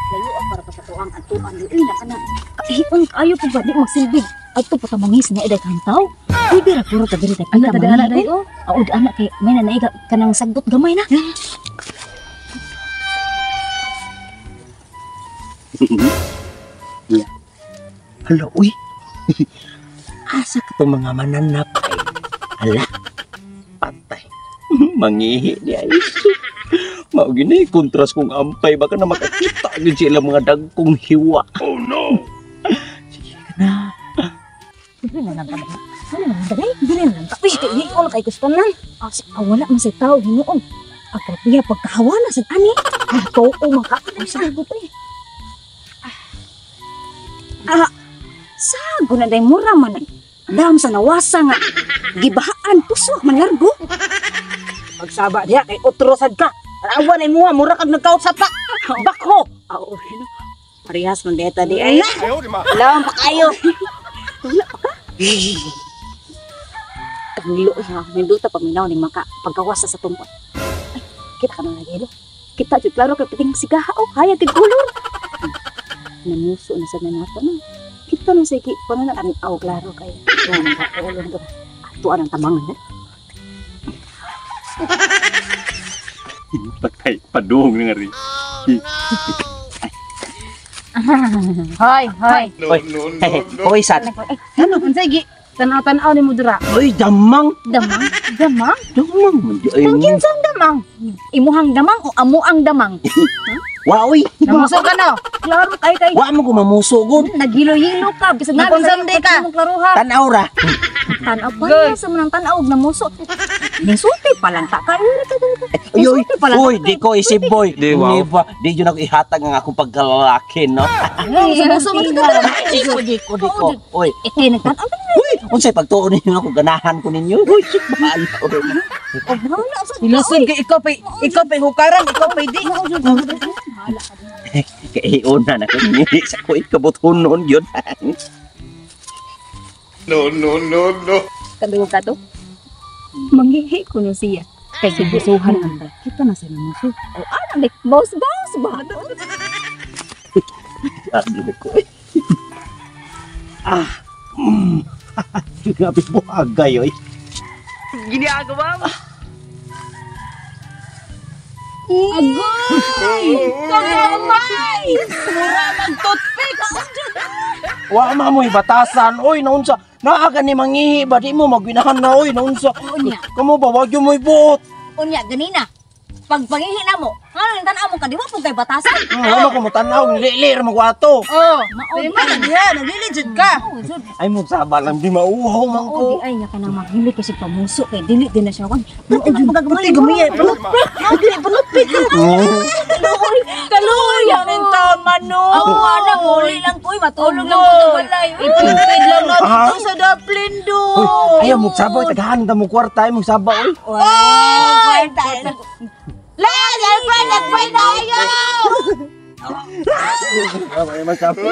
Layo para pa sa tuang atuan di na kana. Kaihon ayo po ba di magsilbig. Ato pa tamangis na eday kantaw. Pwede ra puro ta diri ta. Ana tadi anak dai ko. Aud anak kay may na naiga kanang sagbot gamay na. Hala, uy. Asa ka itong mga mananap ay hala, patay. Mangihi di ay. Mao gini kontras kong ampay baka na makakita gyud sila mga dagkong hiwa. Oh no. Sige ka na. Dili na lang ta. Dili na lang ta. Uy, di ko kay kustanan. Wala man sa tao hinuon. Ako piya pagkahawa na sa ani. Ato o maka. Sagot eh. Sago na day mura man. Dam sa nawasa nga. Gibahaan puso man largo. Pagsaba diha kay utrosad ka. Awan ay muha mura kag nagkaot sa pa. Bakho. Oo, no. Parehas man deta di ay. Alam pa kayo. Wala pa ka. Kanilo ya, menduta paminaw ni maka pagkawasa sa tumpot. Ay, kita ka na nagilo. Kita jud klaro kay piting sigaha o kaya tigulor. Namuso na sa nanato na. Kita nung sige, paano na kami aw klaro kayo. Yan, nakaulan ko. Tuan ang tamangan na. Patay, padung nga rin. Hoy, hoy. Hoy, sat. Ano, unsay gi? Tanaw-tanaw ni mo dira. Hoy, damang. Damang? Damang? Damang. Kung kinsang damang? Imuhang damang o amuang damang? Wa, uy. Namuso ka na. Klaro kay. Wa mo ko mamusugod. Nagilo-hilo ka. Bisag na Nakunsam di ka. Klaruha. Tanaw ra. Tanaw pa. Sa mo ng tanaw. Namuso. Nisulti palang ta. Uy, di ko isip boy. Di yun ako ihatag ng akong pagkalalaki, no? Namuso mo dito. Di ko. Uy, Ito yung nagtanaw. unsay pagtuon ninyo ako, ganahan ko ninyo. Uy, shit, bahala. Ilusod kay ikaw pay hukaran, ikaw pay di. Kaya una na ko ninyo sa ko ikabutunon yun. No. Kadugo ka to? Manghihi ko no siya. Kay gibusuhan ang ta. Kita na sa namuso. O ano, boss ba? Sabi ko eh. Grabe po agay, oy. Ginagawa mo. Agoy! Kagamay! Mura mag-toothpick! Wa mamoy batasan, oy, naunsa. Naa ka ni mangihi ba di mo magwinahan na, oy, naunsa. Unya. Kamo ba wag yung mo'y buot. Unya, ganina. Pag pangihi na mo, ang tanaw mo ka, di ba po kay batasan? Ano ko mo tanaw, lilir magwato. Oh, di man na diha, naglilijud ka. Ay mo saba lang di mauhaw man ko. Ay, nga ka na maghili kasi pamuso kay dili din na siya. Pati na magagamay. Gamay, panupit. Kaluoy, ang intaman no. Ako anak, muli lang ko, matulog lang ko Oh, sa balay. ipipid lang natin sa Dublin do. Uy, ayaw mo sabaw, tagahan ka mo kwarta, ay mo sabaw, oy. Oy, Lan, nagpay tayo! Ay, magsabaw.